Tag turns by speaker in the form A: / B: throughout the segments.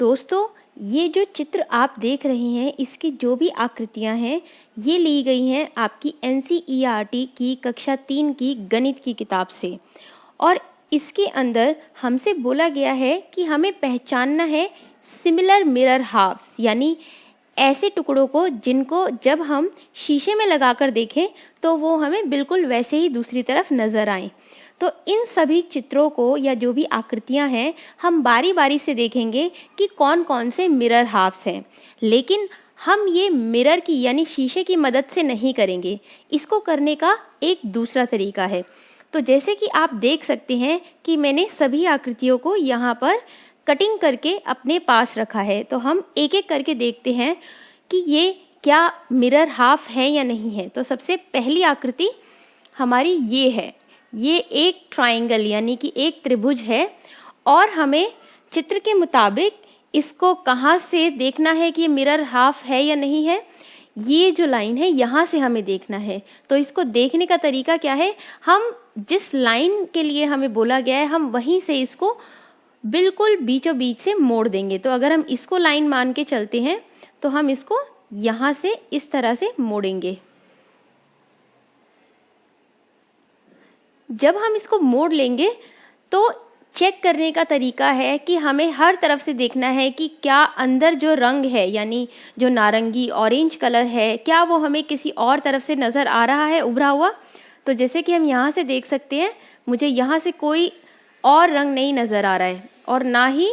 A: दोस्तों, ये जो चित्र आप देख रहे हैं, इसकी जो भी आकृतियां हैं, ये ली गई हैं आपकी NCERT की कक्षा 3 की गणित की किताब से। और इसके अंदर हमसे बोला गया है कि हमें पहचानना है सिमिलर मिरर हाफ्स, यानी ऐसे टुकड़ों को जिनको जब हम शीशे में लगाकर देखें तो वो हमें बिल्कुल वैसे ही दूसरी तरफ नजर आए। तो इन सभी चित्रों को या जो भी आकृतियां हैं, हम बारी बारी से देखेंगे कि कौन कौन से मिरर हाफ्स हैं। लेकिन हम ये मिरर की यानी शीशे की मदद से नहीं करेंगे, इसको करने का एक दूसरा तरीका है। तो जैसे कि आप देख सकते हैं कि मैंने सभी आकृतियों को यहाँ पर कटिंग करके अपने पास रखा है। तो हम एक एक करके देखते हैं कि ये क्या मिरर हाफ है या नहीं है। तो सबसे पहली आकृति हमारी ये है, ये एक ट्राइंगल यानी कि एक त्रिभुज है और हमें चित्र के मुताबिक इसको कहाँ से देखना है कि ये मिरर हाफ है या नहीं है। ये जो लाइन है यहाँ से हमें देखना है। तो इसको देखने का तरीका क्या है, हम जिस लाइन के लिए हमें बोला गया है हम वहीं से इसको बिल्कुल बीचों बीच से मोड़ देंगे। तो अगर हम इसको लाइन मान के चलते हैं तो हम इसको यहाँ से इस तरह से मोड़ेंगे। जब हम इसको मोड़ लेंगे तो चेक करने का तरीका है कि हमें हर तरफ से देखना है कि क्या अंदर जो रंग है यानी जो नारंगी ऑरेंज कलर है, क्या वो हमें किसी और तरफ से नज़र आ रहा है उभरा हुआ। तो जैसे कि हम यहाँ से देख सकते हैं, मुझे यहाँ से कोई और रंग नहीं नज़र आ रहा है और ना ही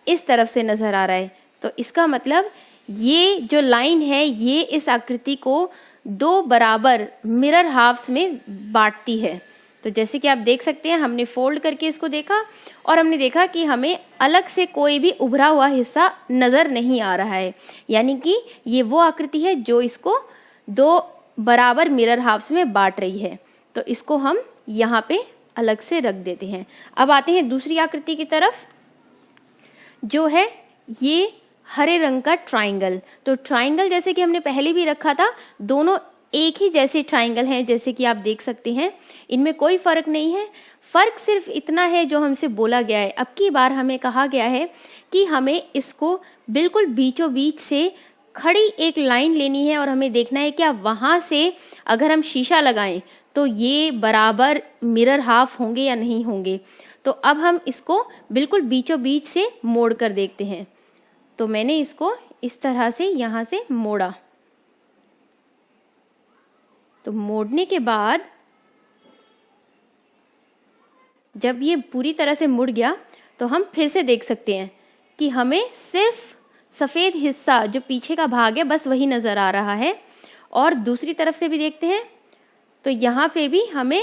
A: इस तरफ से नज़र आ रहा है। तो इसका मतलब ये जो लाइन है ये इस आकृति को दो बराबर मिरर हाफ्स में बांटती है। तो जैसे कि आप देख सकते हैं, हमने फोल्ड करके इसको देखा और हमने देखा कि हमें अलग से कोई भी उभरा हुआ हिस्सा नज़र नहीं आ रहा है, यानी कि ये वो आकृति है जो इसको दो बराबर मिरर हाफ्स में बांट रही है। तो इसको हम यहाँ पे अलग से रख देते हैं। अब आते हैं दूसरी आकृति की तरफ, जो है ये हरे रंग का ट्राइंगल। तो ट्राइंगल जैसे कि हमने पहले भी रखा था, दोनों एक ही जैसे ट्राइंगल हैं। जैसे कि आप देख सकते हैं, इनमें कोई फर्क नहीं है। फर्क सिर्फ इतना है जो हमसे बोला गया है। अब की बार हमें कहा गया है कि हमें इसको बिल्कुल बीचों बीच से खड़ी एक लाइन लेनी है और हमें देखना है क्या वहां से अगर हम शीशा लगाएं तो ये बराबर मिरर हाफ होंगे या नहीं होंगे। तो अब हम इसको बिल्कुल बीचों बीच से मोड़ कर देखते हैं। तो मैंने इसको इस तरह से यहाँ से मोड़ा। तो मोड़ने के बाद जब ये पूरी तरह से मुड़ गया तो हम फिर से देख सकते हैं कि हमें सिर्फ सफ़ेद हिस्सा जो पीछे का भाग है बस वही नज़र आ रहा है। और दूसरी तरफ से भी देखते हैं तो यहाँ पे भी हमें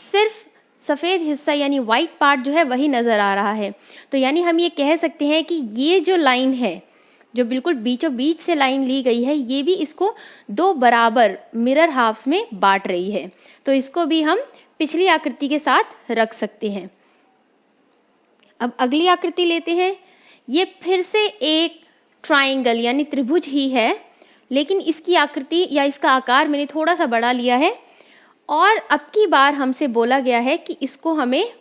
A: सिर्फ सफ़ेद हिस्सा यानी वाइट पार्ट जो है वही नज़र आ रहा है। तो यानी हम ये कह सकते हैं कि ये जो लाइन है जो बिल्कुल बीचों बीच से लाइन ली गई है, ये भी इसको दो बराबर मिरर हाफ्स में बांट रही है। तो इसको भी हम पिछली आकृति के साथ रख सकते हैं। अब अगली आकृति लेते हैं। ये फिर से एक ट्राइंगल यानी त्रिभुज ही है, लेकिन इसकी आकृति या इसका आकार मैंने थोड़ा सा बड़ा लिया है। और अब की बार हमसे बोला गया है कि इसको हमें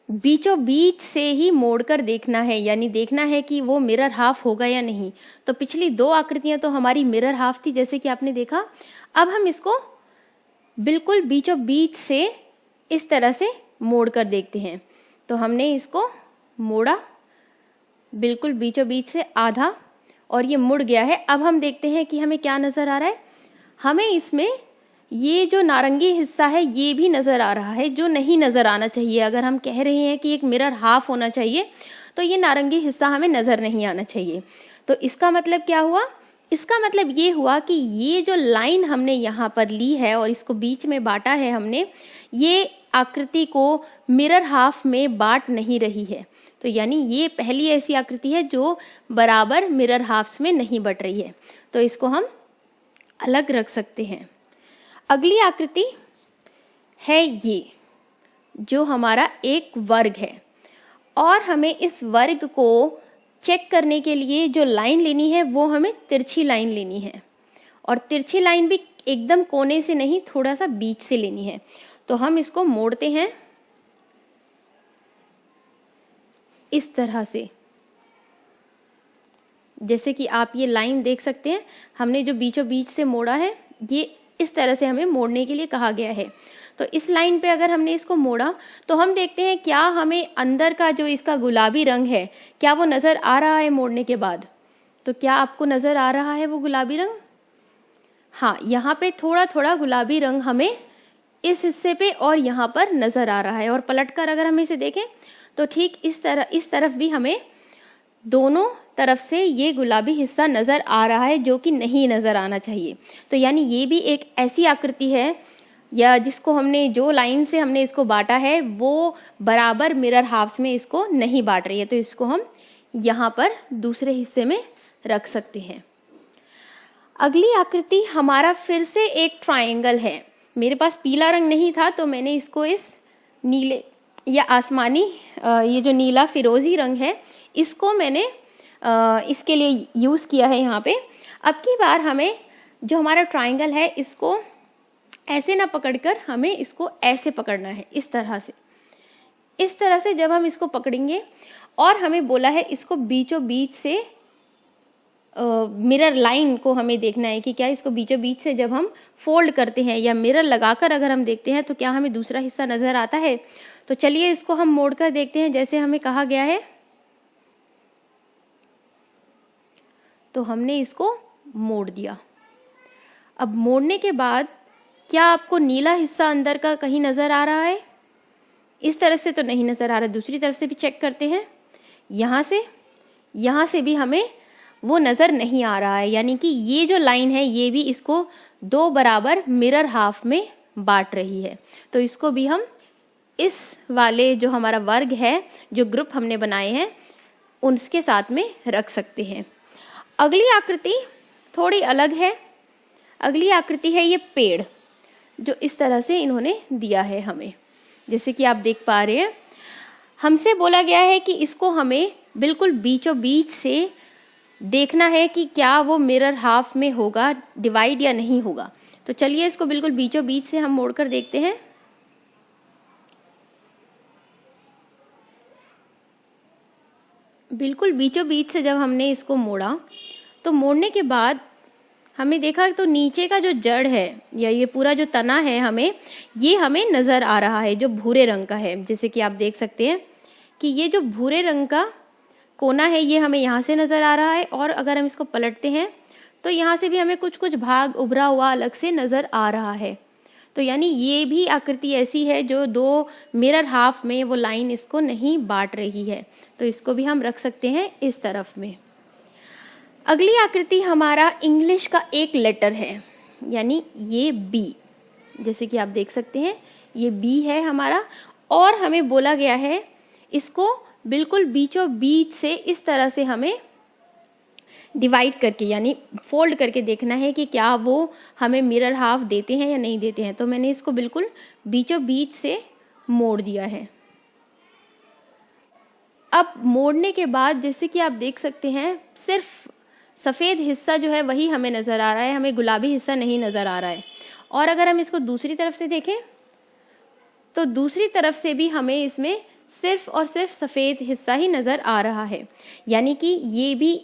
A: बीचों बीच से ही मोड़कर देखना है, यानी देखना है कि वो मिरर हाफ होगा या नहीं। तो पिछली दो आकृतियां तो हमारी मिरर हाफ थी जैसे कि आपने देखा। अब हम इसको बिल्कुल बीचों बीच से इस तरह से मोड़कर देखते हैं। तो हमने इसको मोड़ा बिल्कुल बीचों बीच से आधा और ये मुड़ गया है। अब हम देखते हैं कि हमें क्या नज़र आ रहा है। हमें इसमें ये जो नारंगी हिस्सा है ये भी नज़र आ रहा है, जो नहीं नज़र आना चाहिए। अगर हम कह रहे हैं कि एक मिरर हाफ होना चाहिए तो ये नारंगी हिस्सा हमें नज़र नहीं आना चाहिए। तो इसका मतलब क्या हुआ? इसका मतलब ये हुआ कि ये जो लाइन हमने यहाँ पर ली है और इसको बीच में बांटा है हमने, ये आकृति को मिरर हाफ में बांट नहीं रही है। तो यानी ये पहली ऐसी आकृति है जो बराबर मिरर हाफ्स में नहीं बट रही है। तो इसको हम अलग रख सकते हैं। अगली आकृति है ये, जो हमारा एक वर्ग है और हमें इस वर्ग को चेक करने के लिए जो लाइन लेनी है वो हमें तिरछी लाइन लेनी है। और तिरछी लाइन भी एकदम कोने से नहीं, थोड़ा सा बीच से लेनी है। तो हम इसको मोड़ते हैं इस तरह से। जैसे कि आप ये लाइन देख सकते हैं, हमने जो बीचों बीच से मोड़ा है, ये इस तरह से हमें मोड़ने के लिए कहा गया है। तो इस लाइन पे अगर हमने इसको मोड़ा तो हम देखते हैं क्या हमें अंदर का जो इसका गुलाबी रंग है क्या वो नज़र आ रहा है मोड़ने के बाद। तो क्या आपको नज़र आ रहा है वो गुलाबी रंग? हाँ, यहाँ पे थोड़ा थोड़ा गुलाबी रंग हमें इस हिस्से पे और यहाँ पर नज़र आ रहा है। और पलटकर अगर हम इसे देखें तो ठीक इस तरफ भी हमें दोनों तरफ से ये गुलाबी हिस्सा नज़र आ रहा है, जो कि नहीं नज़र आना चाहिए। तो यानी ये भी एक ऐसी आकृति है या जिसको हमने, जो लाइन से हमने इसको बांटा है वो बराबर मिरर हाफ्स में इसको नहीं बांट रही है। तो इसको हम यहाँ पर दूसरे हिस्से में रख सकते हैं। अगली आकृति हमारा फिर से एक ट्रायंगल है। मेरे पास पीला रंग नहीं था तो मैंने इसको इस नीले या आसमानी, ये जो नीला फिरोजी रंग है, इसको मैंने इसके लिए यूज़ किया है यहाँ पे। अब की बार हमें जो हमारा ट्रायंगल है इसको ऐसे ना पकड़कर हमें इसको ऐसे पकड़ना है, इस तरह से। इस तरह से जब हम इसको पकड़ेंगे और हमें बोला है इसको बीचों बीच से मिरर लाइन को हमें देखना है कि क्या इसको बीचों बीच से जब हम फोल्ड करते हैं या मिरर लगाकर अगर हम देखते हैं तो क्या हमें दूसरा हिस्सा नज़र आता है। तो चलिए इसको हम मोड़कर देखते हैं जैसे हमें कहा गया है। तो हमने इसको मोड़ दिया। अब मोड़ने के बाद क्या आपको नीला हिस्सा अंदर का कहीं नज़र आ रहा है? इस तरफ से तो नहीं नज़र आ रहा, दूसरी तरफ से भी चेक करते हैं। यहाँ से भी हमें वो नज़र नहीं आ रहा है, यानी कि ये जो लाइन है ये भी इसको दो बराबर मिरर हाफ में बांट रही है। तो इसको भी हम इस वाले जो हमारा वर्ग है, जो ग्रुप हमने बनाए हैं, उसके साथ में रख सकते हैं। अगली आकृति थोड़ी अलग है। अगली आकृति है ये पेड़, जो इस तरह से इन्होंने दिया है हमें, जैसे कि आप देख पा रहे हैं। हमसे बोला गया है कि इसको हमें बिल्कुल बीचों बीच से देखना है कि क्या वो मिरर हाफ में होगा डिवाइड या नहीं होगा। तो चलिए इसको बिल्कुल बीचों बीच से हम मोड़कर देखते हैं। बिल्कुल बीचों बीच से जब हमने इसको मोड़ा तो मोड़ने के बाद हमें देखा तो नीचे का जो जड़ है या ये पूरा जो तना है ये हमें नज़र आ रहा है, जो भूरे रंग का है। जैसे कि आप देख सकते हैं कि ये जो भूरे रंग का कोना है ये हमें यहाँ से नज़र आ रहा है। और अगर हम इसको पलटते हैं तो यहाँ से भी हमें कुछ कुछ भाग उभरा हुआ अलग से नज़र आ रहा है। तो यानी ये भी आकृति ऐसी है जो दो मिरर हाफ में वो लाइन इसको नहीं बांट रही है। तो इसको भी हम रख सकते हैं इस तरफ में। अगली आकृति हमारा इंग्लिश का एक लेटर है, यानी ये बी। जैसे कि आप देख सकते हैं ये बी है हमारा, और हमें बोला गया है इसको बिल्कुल बीचों बीच से इस तरह से हमें डिवाइड करके यानी फोल्ड करके देखना है कि क्या वो हमें मिरर हाफ देते हैं या नहीं देते हैं। तो मैंने इसको बिल्कुल बीचों बीच से मोड़ दिया है। अब मोड़ने के बाद जैसे कि आप देख सकते हैं सिर्फ सफ़ेद हिस्सा जो है वही हमें नज़र आ रहा है, हमें गुलाबी हिस्सा नहीं नज़र आ रहा है। और अगर हम इसको दूसरी तरफ से देखें तो दूसरी तरफ से भी हमें इसमें सिर्फ और सिर्फ सफ़ेद हिस्सा ही नज़र आ रहा है। यानी कि ये भी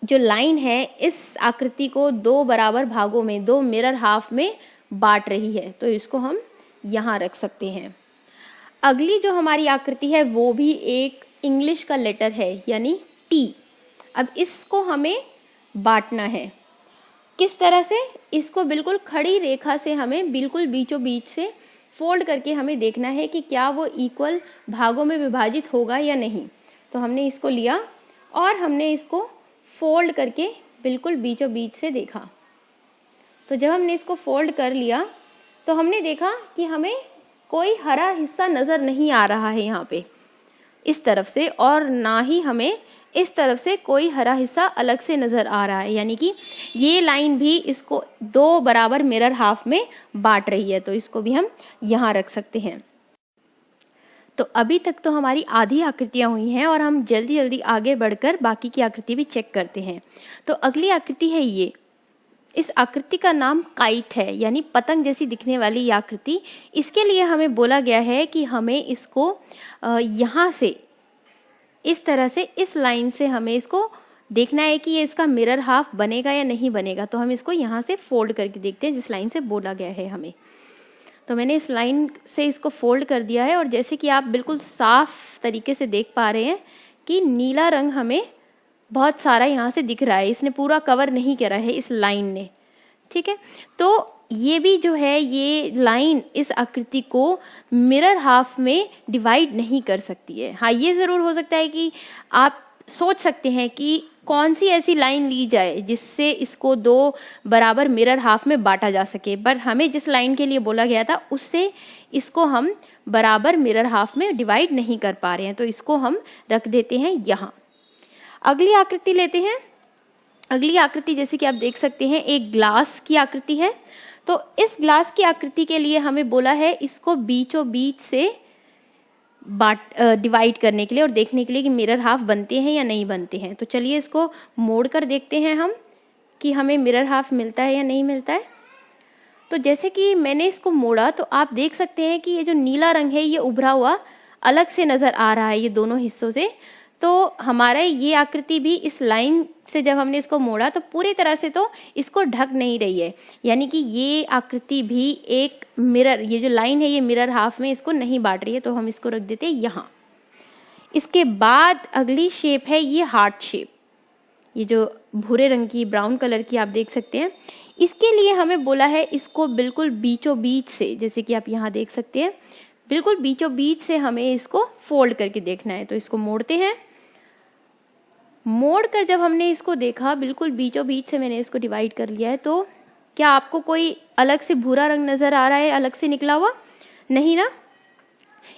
A: जो लाइन है इस आकृति को दो बराबर भागों में, दो मिरर हाफ में बांट रही है। तो इसको हम यहाँ रख सकते हैं। अगली जो हमारी आकृति है वो भी एक इंग्लिश का लेटर है, यानी टी। अब इसको हमें बांटना है। किस तरह से? इसको बिल्कुल खड़ी रेखा से हमें बिल्कुल बीचों बीच से फोल्ड करके हमें देखना है कि क्या वो इक्वल भागों में विभाजित होगा या नहीं। तो हमने इसको लिया और हमने इसको फोल्ड करके बिल्कुल बीचों बीच से देखा। तो जब हमने इसको फोल्ड कर लिया तो हमने देखा कि हमें कोई हरा हिस्सा नज़र नहीं आ रहा है यहाँ पे इस तरफ से, और ना ही हमें इस तरफ से कोई हरा हिस्सा अलग से नज़र आ रहा है। यानी कि ये लाइन भी इसको दो बराबर मिरर हाफ में बांट रही है। तो इसको भी हम यहाँ रख सकते हैं। तो अभी तक तो हमारी आधी आकृतियाँ हुई हैं और हम जल्दी जल्दी आगे बढ़कर बाकी की आकृति भी चेक करते हैं। तो अगली आकृति है ये। इस आकृति का नाम काइट है, यानी पतंग जैसी दिखने वाली ये आकृति। इसके लिए हमें बोला गया है कि हमें इसको यहाँ से इस तरह से इस लाइन से हमें इसको देखना है कि ये इसका मिरर हाफ बनेगा या नहीं बनेगा। तो हम इसको यहाँ से फोल्ड करके देखते हैं जिस लाइन से बोला गया है हमें। तो मैंने इस लाइन से इसको फोल्ड कर दिया है और जैसे कि आप बिल्कुल साफ तरीके से देख पा रहे हैं कि नीला रंग हमें बहुत सारा यहाँ से दिख रहा है, इसने पूरा कवर नहीं करा है इस लाइन ने, ठीक है। तो ये भी जो है ये लाइन इस आकृति को मिरर हाफ में डिवाइड नहीं कर सकती है। हाँ, ये ज़रूर हो सकता है कि आप सोच सकते हैं कि कौन सी ऐसी लाइन ली जाए जिससे इसको दो बराबर मिरर हाफ में बांटा जा सके, पर हमें जिस लाइन के लिए बोला गया था उससे इसको हम बराबर मिरर हाफ में डिवाइड नहीं कर पा रहे हैं, तो इसको हम रख देते हैं यहाँ। अगली आकृति लेते हैं। अगली आकृति जैसे कि आप देख सकते हैं एक ग्लास की आकृति है। तो इस ग्लास की आकृति के लिए हमें बोला है इसको बीचों बीच से डिवाइड करने के लिए और देखने के लिए कि मिरर हाफ बनते हैं या नहीं बनते हैं। तो चलिए इसको मोड़ कर देखते हैं हम कि हमें मिरर हाफ मिलता है या नहीं मिलता है। तो जैसे कि मैंने इसको मोड़ा तो आप देख सकते हैं कि ये जो नीला रंग है ये उभरा हुआ अलग से नज़र आ रहा है ये दोनों हिस्सों से। तो हमारा ये आकृति भी इस लाइन से जब हमने इसको मोड़ा तो पूरी तरह से तो इसको ढक नहीं रही है, यानी कि ये आकृति भी एक मिरर, ये जो लाइन है ये मिरर हाफ में इसको नहीं बांट रही है। तो हम इसको रख देते हैं यहाँ। इसके बाद अगली शेप है ये हार्ट शेप, ये जो भूरे रंग की ब्राउन कलर की आप देख सकते हैं। इसके लिए हमें बोला है इसको बिल्कुल बीचों बीच से, जैसे कि आप यहाँ देख सकते हैं, बिल्कुल बीचों बीच से हमें इसको फोल्ड करके देखना है। तो इसको मोड़ते हैं। मोड़ कर जब हमने इसको देखा बिल्कुल बीचों बीच से मैंने इसको डिवाइड कर लिया है, तो क्या आपको कोई अलग से भूरा रंग नज़र आ रहा है अलग से निकला हुआ? नहीं ना।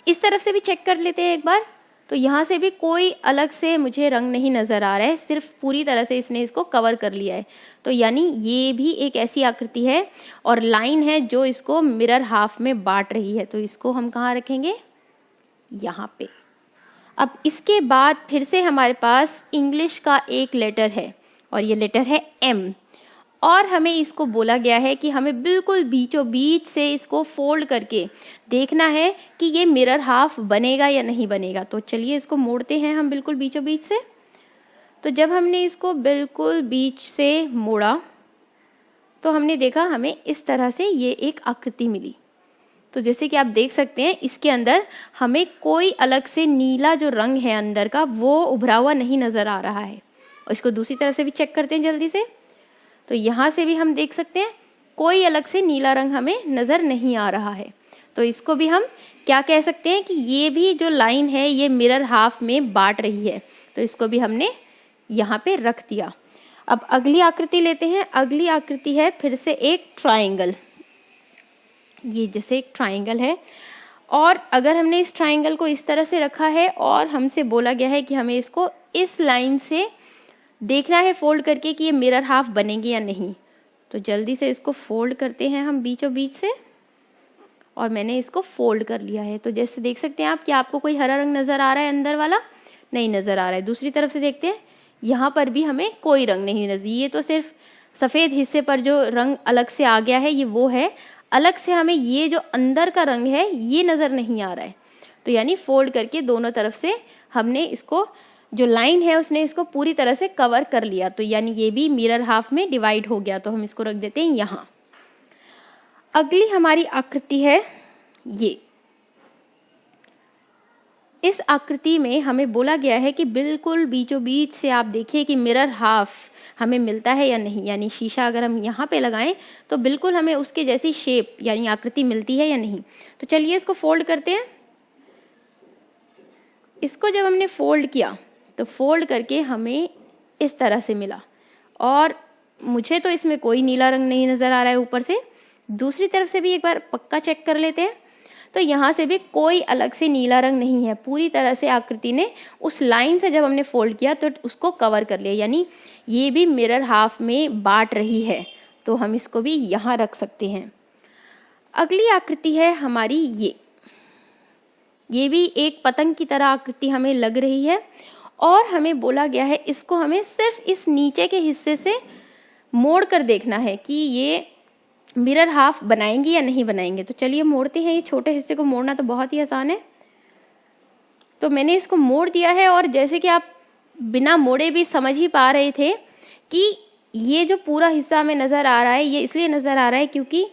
A: इस तरफ से भी चेक कर लेते हैं एक बार। तो यहाँ से भी कोई अलग से मुझे रंग नहीं नज़र आ रहा है, सिर्फ पूरी तरह से इसने इसको कवर कर लिया है। तो यानी ये भी एक ऐसी आकृति है और लाइन है जो इसको मिरर हाफ में बांट रही है। तो इसको हम कहाँ रखेंगे? यहाँ पे। अब इसके बाद फिर से हमारे पास इंग्लिश का एक लेटर है और ये लेटर है M, और हमें इसको बोला गया है कि हमें बिल्कुल बीचों बीच से इसको फोल्ड करके देखना है कि ये मिरर हाफ बनेगा या नहीं बनेगा। तो चलिए इसको मोड़ते हैं हम बिल्कुल बीचों बीच से। तो जब हमने इसको बिल्कुल बीच से मोड़ा तो हमने देखा हमें इस तरह से ये एक आकृति मिली। तो जैसे कि आप देख सकते हैं इसके अंदर हमें कोई अलग से नीला जो रंग है अंदर का वो उभरा हुआ नहीं नज़र आ रहा है। और इसको दूसरी तरफ से भी चेक करते हैं जल्दी से। तो यहाँ से भी हम देख सकते हैं कोई अलग से नीला रंग हमें नज़र नहीं आ रहा है। तो इसको भी हम क्या कह सकते हैं कि ये भी जो लाइन है ये मिरर हाफ में बांट रही है। तो इसको भी हमने यहाँ पे रख दिया। अब अगली आकृति लेते हैं। अगली आकृति है फिर से एक ट्राइंगल। ये जैसे एक ट्राइंगल है और अगर हमने इस ट्राइंगल को इस तरह से रखा है और हमसे बोला गया है कि हमें इसको इस लाइन से देखना है फोल्ड करके कि ये मिरर हाफ बनेंगे या नहीं। तो जल्दी से इसको फोल्ड करते हैं हम बीचों बीच से और मैंने इसको फोल्ड कर लिया है। तो जैसे देख सकते हैं आप कि आपको कोई हरा रंग नज़र आ रहा है अंदर वाला? नहीं नज़र आ रहा है। दूसरी तरफ से देखते हैं, यहाँ पर भी हमें कोई रंग नहीं नज़र, ये तो सिर्फ सफ़ेद हिस्से पर जो रंग अलग से आ गया है ये वो है। अलग से हमें ये जो अंदर का रंग है ये नज़र नहीं आ रहा है। तो यानी फोल्ड करके दोनों तरफ से हमने इसको जो लाइन है उसने इसको पूरी तरह से कवर कर लिया। तो यानी ये भी मिरर हाफ में डिवाइड हो गया। तो हम इसको रख देते हैं यहाँ। अगली हमारी आकृति है ये। इस आकृति में हमें बोला गया है कि बिल्कुल बीचों बीच से आप देखिए कि मिरर हाफ हमें मिलता है या नहीं, यानी शीशा अगर हम यहाँ पे लगाएं तो बिल्कुल हमें उसके जैसी शेप यानी आकृति मिलती है या नहीं। तो चलिए इसको फोल्ड करते हैं। इसको जब हमने फोल्ड किया तो फोल्ड करके हमें इस तरह से मिला और मुझे तो इसमें कोई नीला रंग नहीं नज़र आ रहा है ऊपर से। दूसरी तरफ से भी एक बार पक्का चेक कर लेते हैं। तो यहाँ से भी कोई अलग से नीला रंग नहीं है। पूरी तरह से आकृति ने उस लाइन से जब हमने फोल्ड किया तो उसको कवर कर लिया, यानी ये भी मिरर हाफ में बांट रही है। तो हम इसको भी यहाँ रख सकते हैं। अगली आकृति है हमारी ये भी एक पतंग की तरह आकृति हमें लग रही है और हमें बोला गया है इसको हमें सिर्फ इस नीचे के हिस्से से मोड़ कर देखना है कि ये मिरर हाफ बनाएंगी या नहीं बनाएंगे। तो चलिए मोड़ते हैं। ये छोटे हिस्से को मोड़ना तो बहुत ही आसान है। तो मैंने इसको मोड़ दिया है और जैसे कि आप बिना मोड़े भी समझ ही पा रहे थे कि ये जो पूरा हिस्सा हमें नज़र आ रहा है ये इसलिए नज़र आ रहा है क्योंकि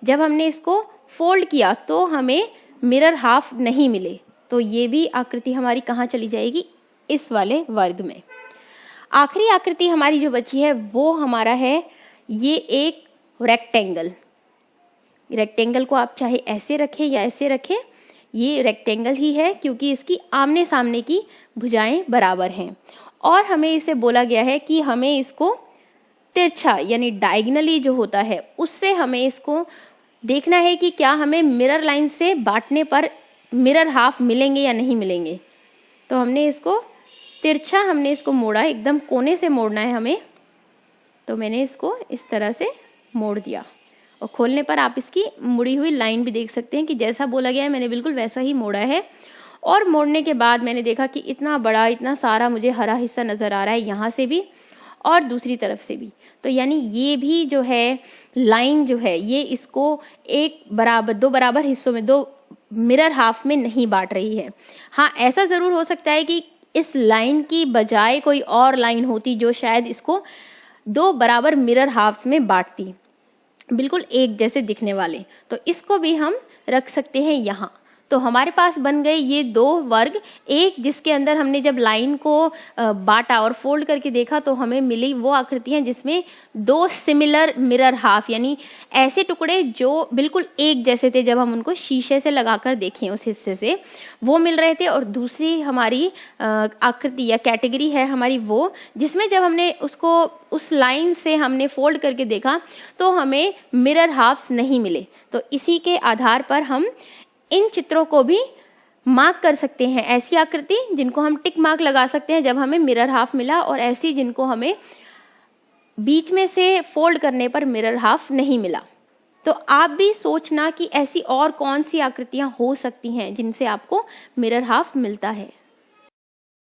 A: जब हमने इसको फोल्ड किया तो हमें मिरर हाफ नहीं मिले। तो ये भी आकृति हमारी कहाँ चली जाएगी, इस वाले वर्ग में। आखिरी आकृति हमारी जो बची है वो हमारा है ये एक रेक्टेंगल। रेक्टेंगल को आप चाहे ऐसे रखें या ऐसे रखें, ये रेक्टेंगल ही है क्योंकि इसकी आमने सामने की भुजाएं बराबर हैं। और हमें इसे बोला गया है कि हमें इसको तिरछा यानी डायगनली जो होता है उससे हमें इसको देखना है कि क्या हमें मिरर लाइन से बांटने पर मिरर हाफ मिलेंगे या नहीं मिलेंगे। तो हमने इसको तिरछा हमने इसको मोड़ा, एकदम कोने से मोड़ना है हमें। तो मैंने इसको इस तरह से मोड़ दिया और खोलने पर आप इसकी मुड़ी हुई लाइन भी देख सकते हैं कि जैसा बोला गया है मैंने बिल्कुल वैसा ही मोड़ा है। और मोड़ने के बाद मैंने देखा कि इतना बड़ा इतना सारा मुझे हरा हिस्सा नज़र आ रहा है, यहाँ से भी और दूसरी तरफ से भी। तो यानी ये भी जो है लाइन जो है ये इसको दो बराबर हिस्सों में, दो मिरर हाफ में नहीं बांट रही है। हाँ, ऐसा ज़रूर हो सकता है कि इस लाइन की बजाय कोई और लाइन होती जो शायद इसको दो बराबर मिरर हाफ्स में बांटती, बिल्कुल एक जैसे दिखने वाले। तो इसको भी हम रख सकते हैं यहाँ। तो हमारे पास बन गए ये दो वर्ग, एक जिसके अंदर हमने जब लाइन को बांटा और फोल्ड करके देखा तो हमें मिली वो आकृतियाँ जिसमें दो सिमिलर मिरर हाफ यानी ऐसे टुकड़े जो बिल्कुल एक जैसे थे, जब हम उनको शीशे से लगाकर देखें उस हिस्से से वो मिल रहे थे। और दूसरी हमारी आकृति या कैटेगरी है हमारी वो जिसमें जब हमने उसको उस लाइन से हमने फोल्ड करके देखा तो हमें मिरर हाफ्स नहीं मिले। तो इसी के आधार पर हम इन चित्रों को भी मार्क कर सकते हैं। ऐसी आकृति जिनको हम टिक मार्क लगा सकते हैं जब हमें मिरर हाफ मिला, और ऐसी जिनको हमें बीच में से फोल्ड करने पर मिरर हाफ नहीं मिला। तो आप भी सोचना कि ऐसी और कौन सी आकृतियां हो सकती हैं जिनसे आपको मिरर हाफ मिलता है।